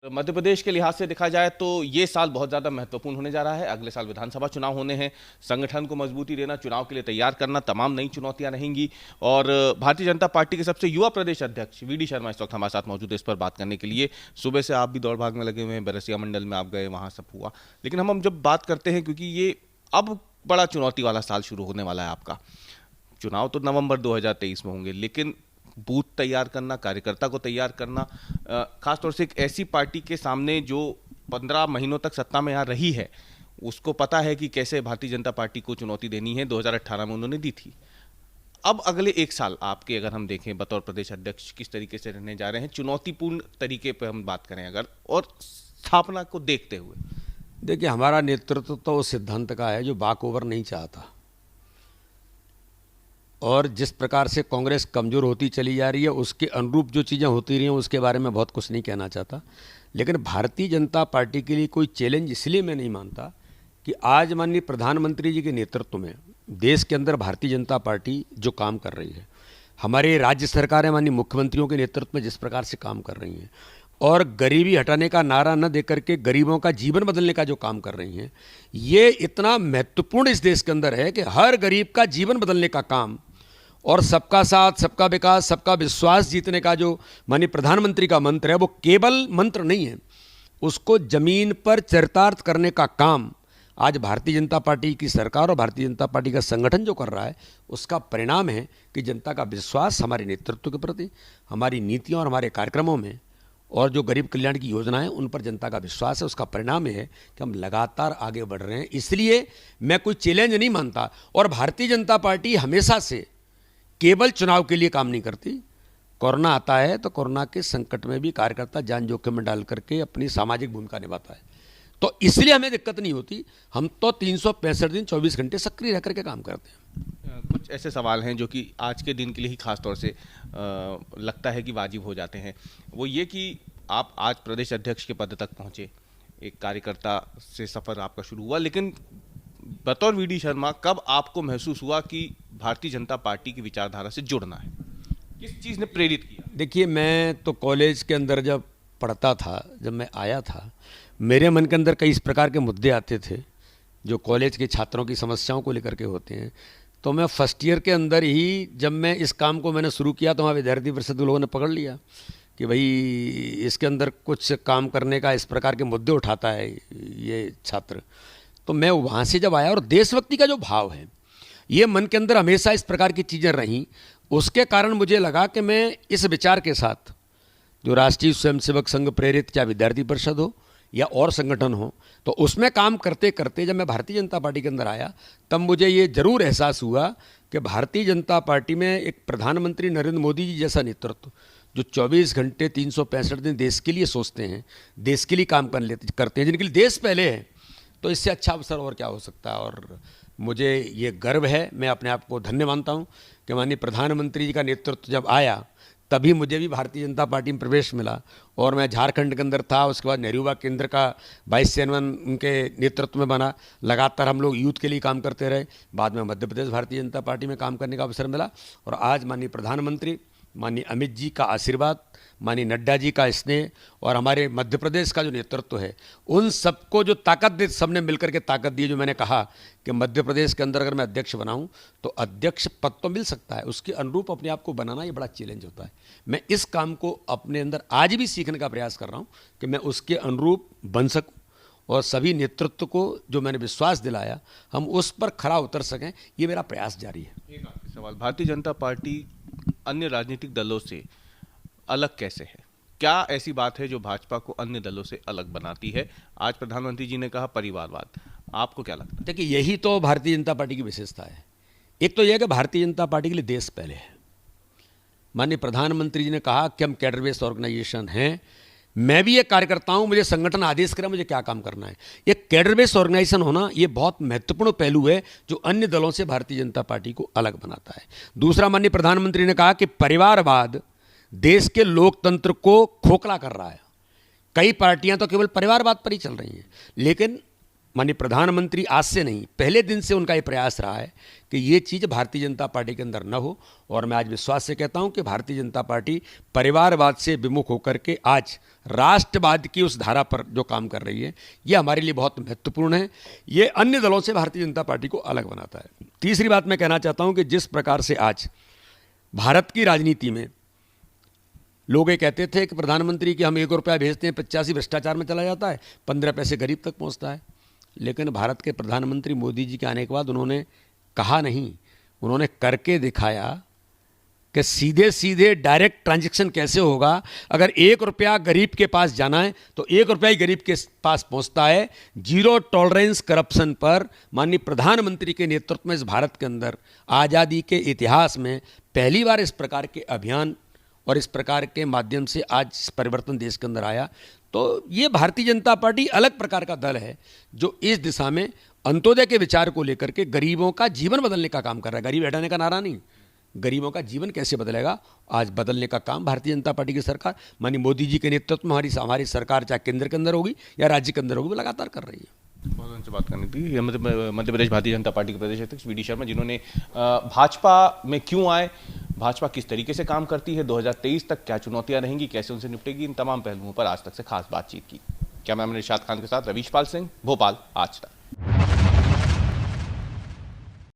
मध्य प्रदेश के लिहाज से देखा जाए तो ये साल बहुत ज़्यादा महत्वपूर्ण होने जा रहा है। अगले साल विधानसभा चुनाव होने हैं। संगठन को मजबूती देना, चुनाव के लिए तैयार करना, तमाम नई चुनौतियां रहेंगी। और भारतीय जनता पार्टी के सबसे युवा प्रदेश अध्यक्ष वी डी शर्मा इस वक्त हमारे साथ मौजूद है इस पर बात करने के लिए। सुबह से आप भी दौड़ भाग में लगे हुए हैं, बैरसिया मंडल में आप गए, वहाँ सब हुआ। लेकिन हम जब बात करते हैं, क्योंकि ये अब बड़ा चुनौती वाला साल शुरू होने वाला है आपका। चुनाव तो नवंबर 2023 में होंगे, लेकिन बूथ तैयार करना, कार्यकर्ता को तैयार करना, खासतौर से एक ऐसी पार्टी के सामने जो 15 महीनों तक सत्ता में यहाँ रही है, उसको पता है कि कैसे भारतीय जनता पार्टी को चुनौती देनी है। 2018 में उन्होंने दी थी। अब अगले एक साल आपके अगर हम देखें बतौर प्रदेश अध्यक्ष किस तरीके से रहने जा रहे हैं, चुनौतीपूर्ण तरीके पर हम बात करें अगर, और स्थापना को देखते हुए। देखिए, हमारा नेतृत्व तो उस सिद्धांत का है जो बाक ओवर नहीं चाहता, और जिस प्रकार से कांग्रेस कमज़ोर होती चली जा रही है उसके अनुरूप जो चीज़ें होती रही हैं उसके बारे में बहुत कुछ नहीं कहना चाहता। लेकिन भारतीय जनता पार्टी के लिए कोई चैलेंज इसलिए मैं नहीं मानता कि आज माननीय प्रधानमंत्री जी के नेतृत्व में देश के अंदर भारतीय जनता पार्टी जो काम कर रही है, हमारे राज्य सरकारें माननीय मुख्यमंत्रियों के नेतृत्व में जिस प्रकार से काम कर रही हैं, और गरीबी हटाने का नारा न देकर के गरीबों का जीवन बदलने का जो काम कर रही हैं, ये इतना महत्वपूर्ण इस देश के अंदर है कि हर गरीब का जीवन बदलने का काम और सबका साथ, सबका विकास, सबका विश्वास जीतने का जो माननीय प्रधानमंत्री का मंत्र है, वो केवल मंत्र नहीं है, उसको जमीन पर चरितार्थ करने का काम आज भारतीय जनता पार्टी की सरकार और भारतीय जनता पार्टी का संगठन जो कर रहा है, उसका परिणाम है कि जनता का विश्वास हमारे नेतृत्व के प्रति, हमारी नीतियों और हमारे कार्यक्रमों में, और जो गरीब कल्याण की योजनाएं उन पर जनता का विश्वास है। उसका परिणाम है कि हम लगातार आगे बढ़ रहे हैं। इसलिए मैं कोई चैलेंज नहीं मानता, और भारतीय जनता पार्टी हमेशा से केवल चुनाव के लिए काम नहीं करती। कोरोना आता है तो कोरोना के संकट में भी कार्यकर्ता जान जोखिम में डाल करके अपनी सामाजिक भूमिका निभाता है, तो इसलिए हमें दिक्कत नहीं होती। हम तो 365 दिन 24 घंटे सक्रिय रह करके काम करते हैं। कुछ ऐसे सवाल हैं जो कि आज के दिन के लिए ही खास तौर से लगता है कि वाजिब हो जाते हैं। वो ये कि आप आज प्रदेश अध्यक्ष के पद तक पहुंचे, एक कार्यकर्ता से सफ़र आपका शुरू हुआ, लेकिन बतौर वी डी शर्मा कब आपको महसूस हुआ कि भारतीय जनता पार्टी की विचारधारा से जुड़ना है? किस चीज़ ने प्रेरित किया? देखिए, मैं तो कॉलेज के अंदर जब पढ़ता था, जब मैं आया था, मेरे मन के अंदर कई इस प्रकार के मुद्दे आते थे जो कॉलेज के छात्रों की समस्याओं को लेकर के होते हैं। तो मैं फर्स्ट ईयर के अंदर ही जब मैं इस काम को मैंने शुरू किया तो वहाँ विद्यार्थी परिषद के लोगों ने पकड़ लिया कि भाई इसके अंदर कुछ काम करने का, इस प्रकार के मुद्दे उठाता है ये छात्र। तो मैं वहाँ से जब आया, और देशभक्ति का जो भाव है ये मन के अंदर हमेशा इस प्रकार की चीज़ें रहीं, उसके कारण मुझे लगा कि मैं इस विचार के साथ जो राष्ट्रीय स्वयंसेवक संघ प्रेरित, चाहे विद्यार्थी परिषद हो या और संगठन हो, तो उसमें काम करते करते जब मैं भारतीय जनता पार्टी के अंदर आया तब मुझे ये जरूर एहसास हुआ कि भारतीय जनता पार्टी में एक प्रधानमंत्री नरेंद्र मोदी जी जैसा नेतृत्व जो 24 घंटे 365 दिन देश के लिए सोचते हैं, देश के लिए काम करते हैं, जिनके लिए देश पहले है, तो इससे अच्छा अवसर और क्या हो सकता है। और मुझे ये गर्व है, मैं अपने आप को धन्य मानता हूँ कि माननीय प्रधानमंत्री जी का नेतृत्व जब आया तभी मुझे भी भारतीय जनता पार्टी में प्रवेश मिला, और मैं झारखंड के अंदर था। उसके बाद नेहरू युवा केंद्र का वाइस चेयरमैन उनके नेतृत्व में बना। लगातार हम लोग यूथ के लिए काम करते रहे। बाद में मध्य प्रदेश भारतीय जनता पार्टी में काम करने का अवसर मिला, और आज माननीय प्रधानमंत्री, माननीय अमित जी का आशीर्वाद, माननीय नड्डा जी का स्नेह, और हमारे मध्य प्रदेश का जो नेतृत्व है, उन सबको जो ताकत दे, सबने मिलकर के ताकत दी। जो मैंने कहा कि मध्य प्रदेश के अंदर अगर मैं अध्यक्ष बनाऊं तो अध्यक्ष पद तो मिल सकता है, उसके अनुरूप अपने आप को बनाना ये बड़ा चैलेंज होता है। मैं इस काम को अपने अंदर आज भी सीखने का प्रयास कर रहा हूँ कि मैं उसके अनुरूप बन सकूँ, और सभी नेतृत्व को जो मैंने विश्वास दिलाया हम उस पर खरा उतर सकें, ये मेरा प्रयास जारी है। एक आखिरी सवाल, भारतीय जनता पार्टी अन्य राजनीतिक दलों से अलग कैसे है? क्या ऐसी बात है जो भाजपा को अन्य दलों से अलग बनाती है? आज प्रधानमंत्री जी ने कहा परिवारवाद, आपको क्या लगता है? देखिए, यही तो भारतीय जनता पार्टी की विशेषता है। एक तो यह है कि भारतीय जनता पार्टी के लिए देश पहले है। माननीय प्रधानमंत्री जी ने कहा कि हम कैडर बेस्ड ऑर्गेनाइजेशन हैं, मैं भी एक कार्यकर्ता हूं, मुझे संगठन आदेश करे मुझे क्या काम करना है। ये कैडर बेस्ड ऑर्गेनाइजेशन होना ये बहुत महत्वपूर्ण पहलू है जो अन्य दलों से भारतीय जनता पार्टी को अलग बनाता है। दूसरा, माननीय प्रधानमंत्री ने कहा कि परिवारवाद देश के लोकतंत्र को खोखला कर रहा है। कई पार्टियां तो केवल परिवारवाद पर ही चल रही हैं, लेकिन माननीय प्रधानमंत्री आज से नहीं, पहले दिन से उनका ये प्रयास रहा है कि ये चीज़ भारतीय जनता पार्टी के अंदर न हो। और मैं आज विश्वास से कहता हूं कि भारतीय जनता पार्टी परिवारवाद से विमुख होकर के आज राष्ट्रवाद की उस धारा पर जो काम कर रही है, ये हमारे लिए बहुत महत्वपूर्ण है। ये अन्य दलों से भारतीय जनता पार्टी को अलग बनाता है। तीसरी बात मैं कहना चाहता हूं कि जिस प्रकार से आज भारत की राजनीति में लोग ये कहते थे कि प्रधानमंत्री की हम 1 रुपया भेजते हैं 85 भ्रष्टाचार में चला जाता है, 15 पैसे गरीब तक पहुंचता है। लेकिन भारत के प्रधानमंत्री मोदी जी के आने के बाद उन्होंने कहा नहीं, उन्होंने करके दिखाया कि सीधे सीधे डायरेक्ट ट्रांजैक्शन कैसे होगा। अगर 1 रुपया गरीब के पास जाना है तो 1 रुपया ही गरीब के पास पहुंचता है। जीरो टॉलरेंस करप्शन पर माननीय प्रधानमंत्री के नेतृत्व में इस भारत के अंदर आज़ादी के इतिहास में पहली बार इस प्रकार के अभियान और इस प्रकार के माध्यम से आज परिवर्तन देश के अंदर आया। तो ये भारतीय जनता पार्टी अलग प्रकार का दल है जो इस दिशा में अंत्योदय के विचार को लेकर के गरीबों का जीवन बदलने का काम कर रहा है। गरीब हटाने का नारा नहीं, गरीबों का जीवन कैसे बदलेगा, आज बदलने का काम भारतीय जनता पार्टी की सरकार माननीय मोदी जी के नेतृत्व में हमारी सरकार चाहे केंद्र के अंदर होगी या राज्य के अंदर होगी, वो लगातार कर रही है। बहुत उनसे बात करनी थी। ये मध्य प्रदेश भारतीय जनता पार्टी के प्रदेश अध्यक्ष वी डी शर्मा, जिन्होंने भाजपा में क्यों आए, भाजपा किस तरीके से काम करती है, 2023 तक क्या चुनौतियां रहेंगी, कैसे उनसे निपटेगी, इन तमाम पहलुओं पर आज तक से खास बातचीत की। कैमरामैन इरशाद खान के साथ रवीश पाल सिंह, भोपाल, आज तक।